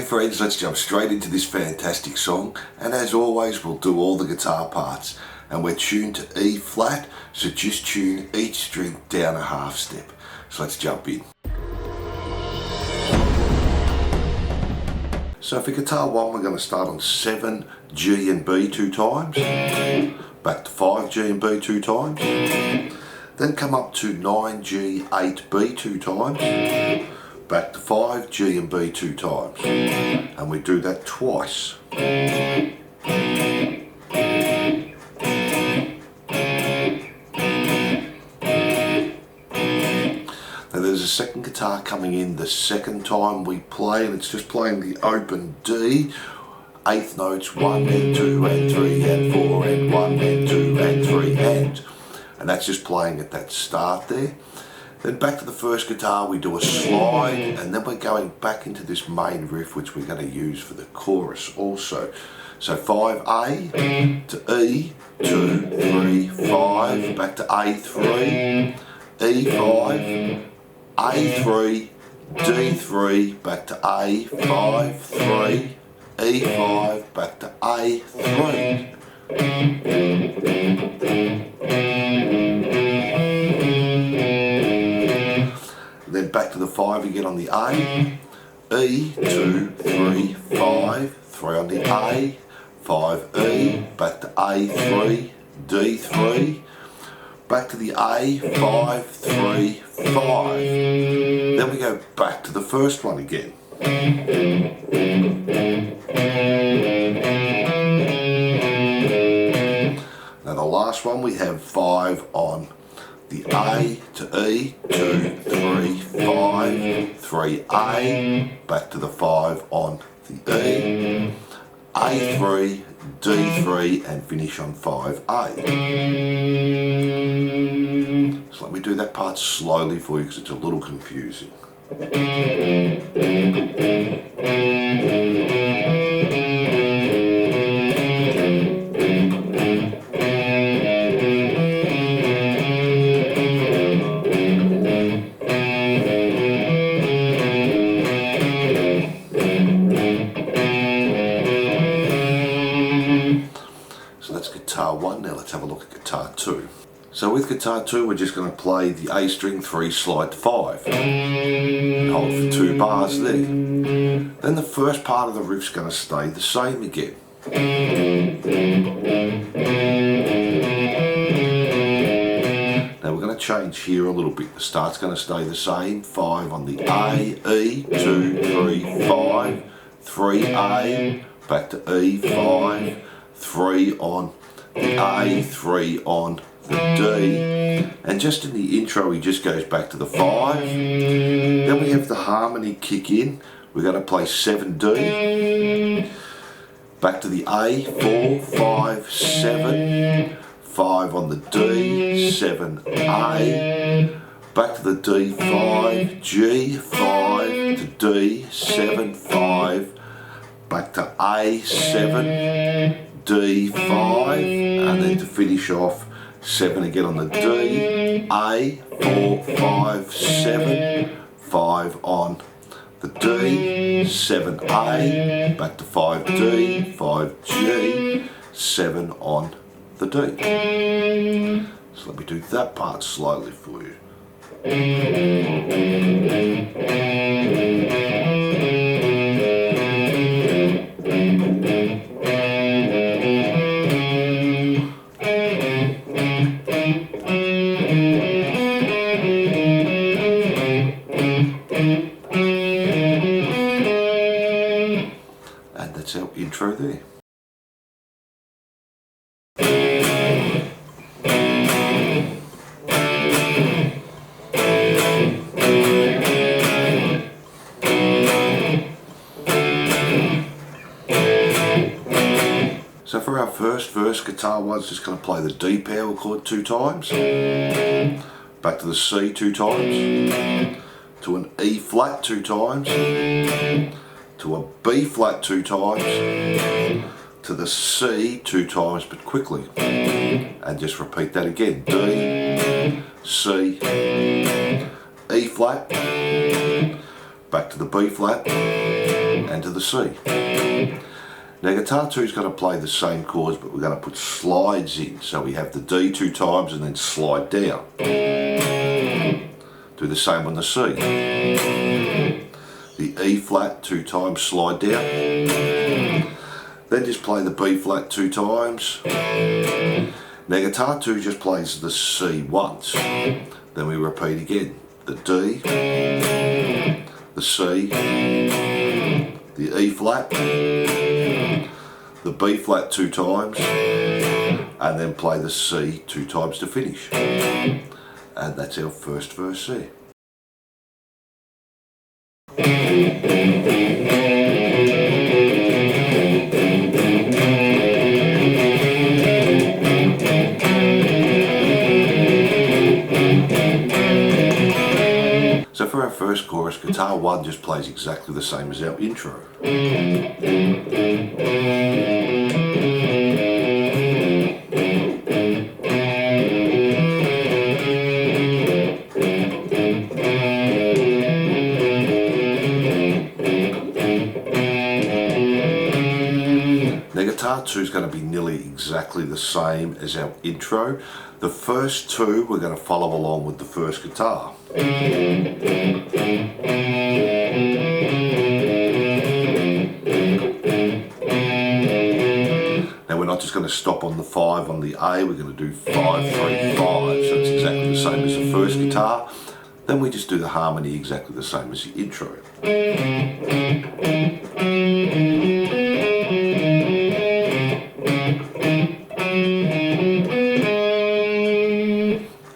friends, let's jump straight into this fantastic song, and as always we'll do all the guitar parts, and we're tuned to E flat, so just tune each string down a half step. So let's jump in. So for guitar 1 we're going to start on 7 G and B 2 times, back to 5 G and B 2 times, then come up to 9 G 8 B 2 times, back to 5 G and B 2 times, and we do that twice. Now there's a second guitar coming in the second time we play, and it's just playing the open D, 8th notes 1 and 2 and 3 and 4 and 1 and 2 and 3 and that's just playing at that start there. Then back to the first guitar we do a slide, and then we're going back into this main riff which we're going to use for the chorus also. So 5A to E, 2, 3, 5, back to A3, E5, A3, D3, back to A5, 3, E5, back to A3. Then back to the 5 again on the A, E, 2, 3, 5, 3 on the A, 5 E, back to A3, D3, back to the A, 5, 3, 5. Then we go back to the first one again. Now the last one we have 5 on the A to E, 2, 3, 5, 3A, back to the 5 on the E, A3, D3, and finish on 5A. So let me do that part slowly for you because it's a little confusing. So that's guitar 1, now let's have a look at guitar 2. So with guitar 2 we're just going to play the A string 3 slide to 5, and hold for 2 bars there. Then the first part of the riff's going to stay the same again. Now we're going to change here a little bit. The start's going to stay the same, 5 on the A, E, 2, 3, 5, 3A, back to E, 5, 3 on the A, 3 on the D, and just in the intro he just goes back to the 5. Then we have the harmony kick in. We're going to play 7D, back to the A, 4, 5, 7, 5 on the D, 7A, back to the D, 5, G, 5 to D, 7, 5, back to A, 7, D, 5, and then to finish off 7 again on the D, A, 4, 5, 7, 5 on the D, 7A, back to 5D, 5G, 7 on the D. So let me do that part slowly for you. And that's our intro there. So for our first verse, guitar 1's just going to play the D power chord 2 times, back to the C 2 times, to an E flat 2 times, to a B flat 2 times, to the C 2 times but quickly, and just repeat that again. D, C, E flat, back to the B flat, and to the C. Now guitar 2 is going to play the same chords, but we're going to put slides in. So we have the D 2 times and then slide down. Do the same on the C. The E flat 2 times, slide down. Then just play the B flat 2 times. Now guitar 2 just plays the C once. Then we repeat again. The D, the C, the E flat, the B flat 2 times, and then play the C 2 times to finish. And that's our first verse there. So for our first chorus, guitar 1 just plays exactly the same as our intro. Now guitar 2 is going to be nearly exactly the same as our intro. The first two we're going to follow along with the first guitar. Now we're not just going to stop on the 5 on the A, we're going to do 5, 3, 5. So it's exactly the same as the first guitar. Then we just do the harmony exactly the same as the intro.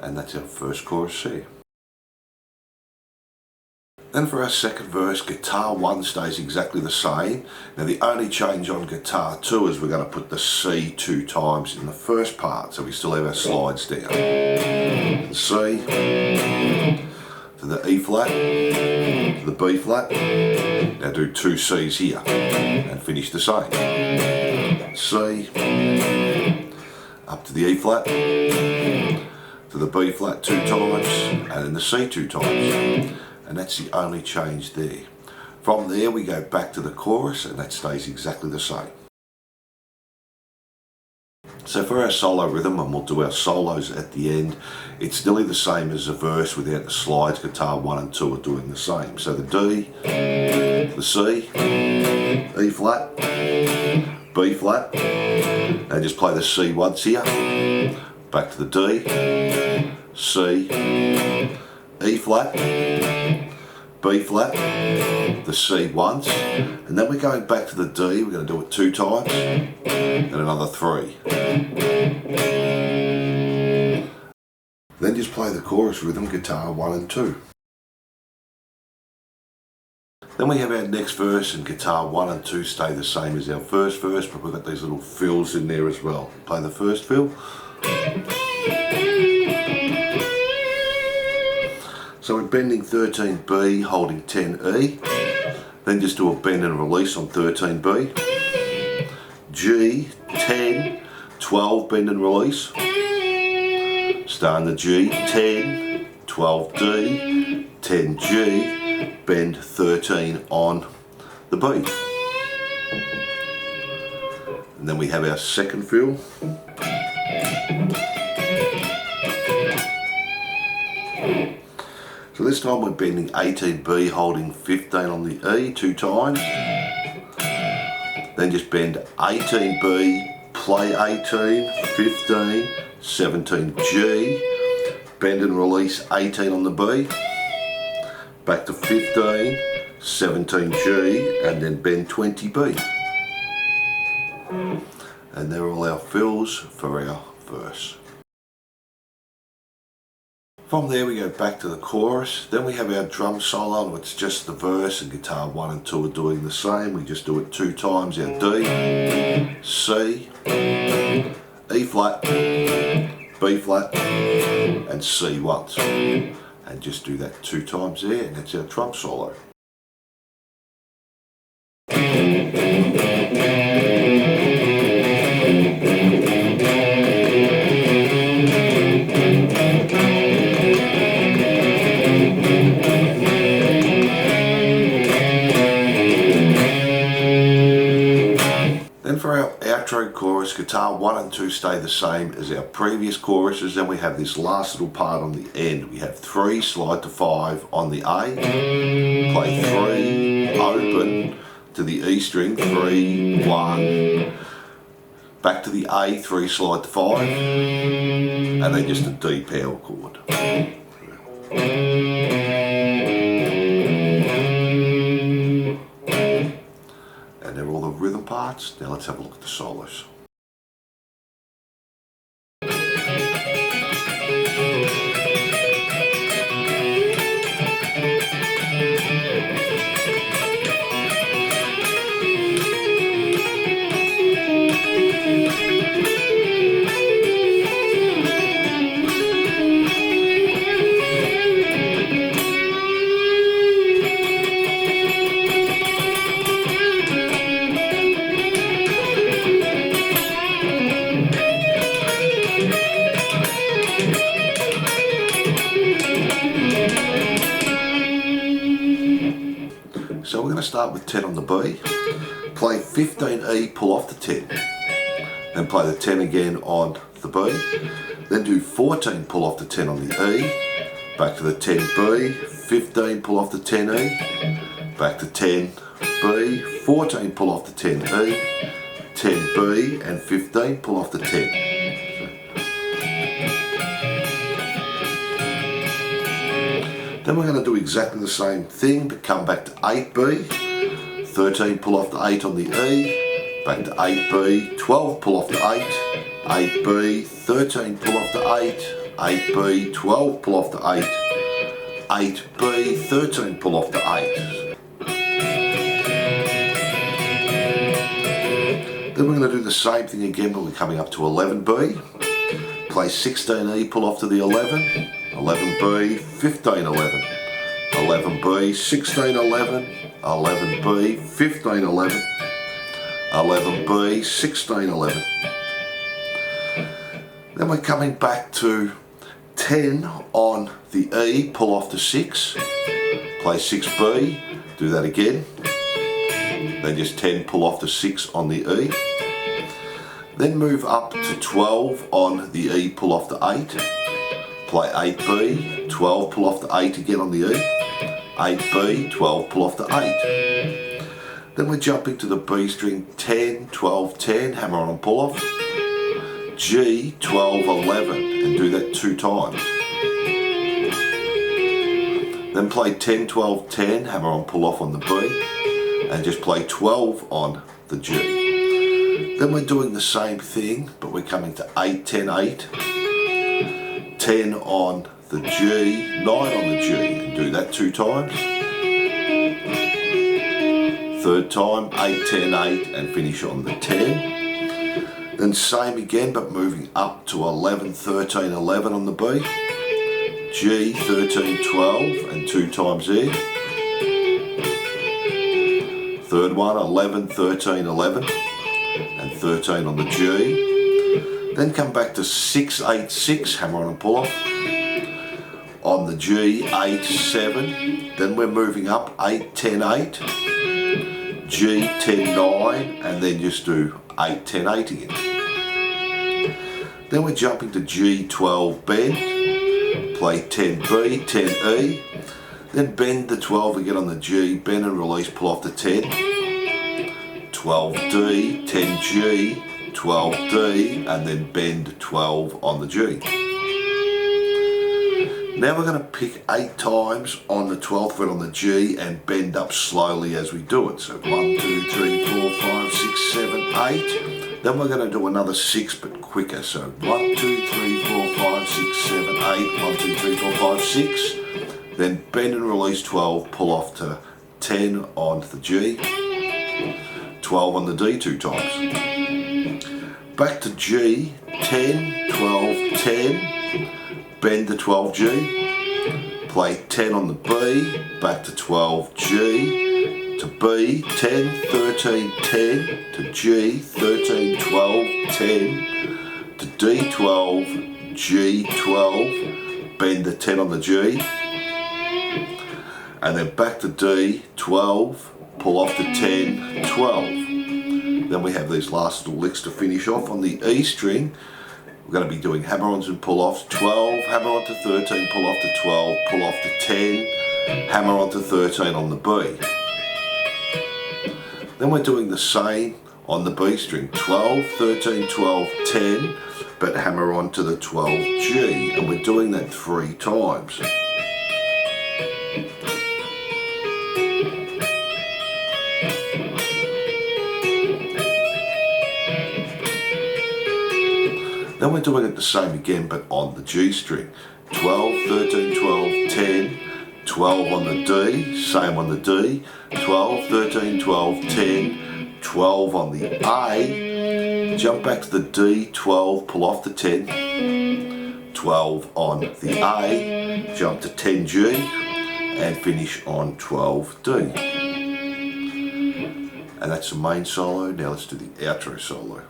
And that's our first chorus C. Then for our second verse, guitar 1 stays exactly the same. Now the only change on guitar 2 is we're going to put the C 2 times in the first part, so we still have our slides down. The C, to the E flat, to the B flat. Now do 2 C's here and finish the same. C, up to the E flat, to the B flat 2 times, and then the C 2 times. And that's the only change there. From there we go back to the chorus and that stays exactly the same. So for our solo rhythm, and we'll do our solos at the end, it's nearly the same as the verse without the slides. Guitar 1 and 2 are doing the same. So the D, the C, E flat, B flat, and just play the C once here, back to the D, C, E flat, B flat, the C once, and then we're going back to the D. We're going to do it 2 times and another 3. Then just play the chorus rhythm, guitar 1 and 2. Then we have our next verse, and guitar 1 and 2 stay the same as our first verse, but we've got these little fills in there as well. Play the first fill. So we're bending 13B, holding 10E, then just do a bend and release on 13B, G, 10, 12, bend and release, stay on the G, 10, 12D, 10G, bend 13 on the B. And then we have our second fill. So this time we're bending 18B, holding 15 on the E 2 times. Then just bend 18B, play 18, 15, 17G, bend and release 18 on the B, back to 15, 17G, and then bend 20B. And they're all our fills for our verse. From there we go back to the chorus, then we have our drum solo, and it's just the verse, and guitar 1 and 2 are doing the same. We just do it 2 times, our D, C, E flat, B flat, and C once. And just do that 2 times there, and that's our drum solo. intro chorus, guitar 1 and 2 stay the same as our previous choruses. Then we have this last little part on the end. We have 3, slide to 5 on the A, play 3, open to the E string, 3, 1, back to the A, 3, slide to 5, and then just a D power chord. And they're all the rhythm parts. Now let's have a look at the solos. So we're going to start with 10 on the B, play 15 E, pull off the 10, then play the 10 again on the B, then do 14, pull off the 10 on the E, back to the 10 B, 15, pull off the 10 E, back to 10 B, 14, pull off the 10 E, 10 B, and 15, pull off the 10. Then we're going to do exactly the same thing, but come back to 8B, 13, pull off the 8 on the E, back to 8B, 12, pull off the 8, 8B, 13, pull off the 8, 8B, 12, pull off the 8, 8B, 13, pull off the 8. Then we're going to do the same thing again, but we're coming up to 11B, play 16E, pull off to the 11, 11B, 15, 11, 11B, 16, 11, 11B, 15, 11, 11B, 16, 11. Then we're coming back to 10 on the E, pull off to 6, play 6B, do that again, then just 10, pull off to 6 on the E, then move up to 12 on the E, pull off to 8, play 8B, 12, pull off the 8 again on the E, 8B, 12, pull off the 8. Then we're jumping to the B string, 10, 12, 10, hammer on and pull off, G, 12, 11, and do that 2 times. Then play 10, 12, 10, hammer on, pull off on the B, and just play 12 on the G. Then we're doing the same thing, but we're coming to 8, 10, 8, 10 on the G, 9 on the G, and do that 2 times. Third time, 8, 10, 8, and finish on the 10. Then same again, but moving up to 11, 13, 11 on the B, G, 13, 12, and 2 times E. Third one, 11, 13, 11, and 13 on the G. Then come back to 6, 8, 6, hammer on and pull off. On the G, 8, 7. Then we're moving up, 8, 10, 8. G, 10, 9. And then just do 8, 10, 8 again. Then we're jumping to G, 12, bend. Play 10B, 10E. Then bend the 12 again on the G, bend and release, pull off the 10. 12D, 10G. 12D, and then bend 12 on the G. Now we're going to pick 8 times on the 12th fret on the G and bend up slowly as we do it. So 1, 2, 3, 4, 5, 6, 7, 8. Then we're going to do another 6 but quicker. So 1, 2, 3, 4, 5, 6, 7, 8. 1, 2, 3, 4, 5, 6. Then bend and release 12, pull off to 10 on the G. 12 on the D 2 times. Back to G, 10, 12, 10, bend the 12G, play 10 on the B, back to 12G, to B, 10, 13, 10, to G, 13, 12, 10, to D, 12, G, 12, bend the 10 on the G, and then back to D, 12, pull off the 10, 12. Then we have these last little licks to finish off on the E string. We're going to be doing hammer-ons and pull-offs. 12, hammer-on to 13, pull-off to 12, pull-off to 10, hammer-on to 13 on the B. Then we're doing the same on the B string. 12, 13, 12, 10, but hammer on to the 12G. And we're doing that 3 times. Then we're doing it the same again, but on the G string. 12, 13, 12, 10, 12 on the D, same on the D, 12, 13, 12, 10, 12 on the A, jump back to the D, 12, pull off the 10, 12 on the A, jump to 10G, and finish on 12D. And that's the main solo. Now let's do the outro solo.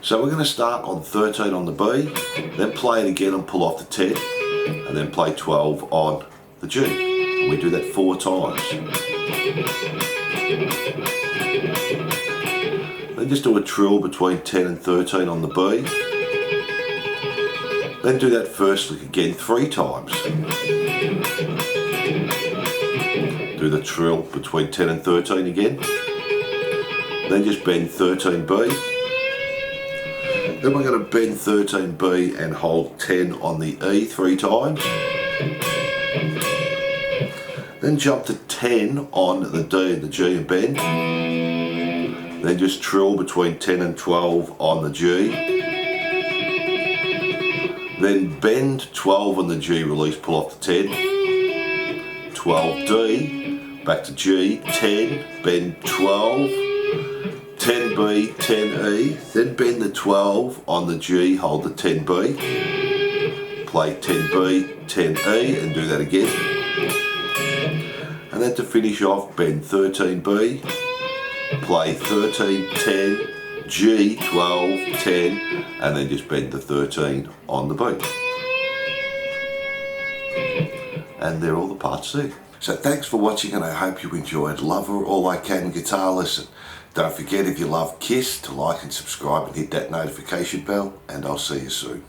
So we're going to start on 13 on the B, then play it again and pull off the 10, and then play 12 on the G. And we do that 4 times. Then just do a trill between 10 and 13 on the B. Then do that first lick again 3 times. Do the trill between 10 and 13 again. Then just bend 13B. Then we're going to bend 13B and hold 10 on the E 3 times. Then jump to 10 on the D and the G and bend. Then just trill between 10 and 12 on the G. Then bend 12 on the G, release, pull off the 10. 12D, back to G, 10, bend 12. 10B, 10E, then bend the 12 on the G, hold the 10B, play 10B, 10E and do that again. And then to finish off, bend 13B, play 13, 10, G, 12, 10 and then just bend the 13 on the B. And they're all the parts there. So thanks for watching and I hope you enjoyed Love Her All I Can Guitar Lesson. Don't forget, if you love KISS, to like and subscribe and hit that notification bell, and I'll see you soon.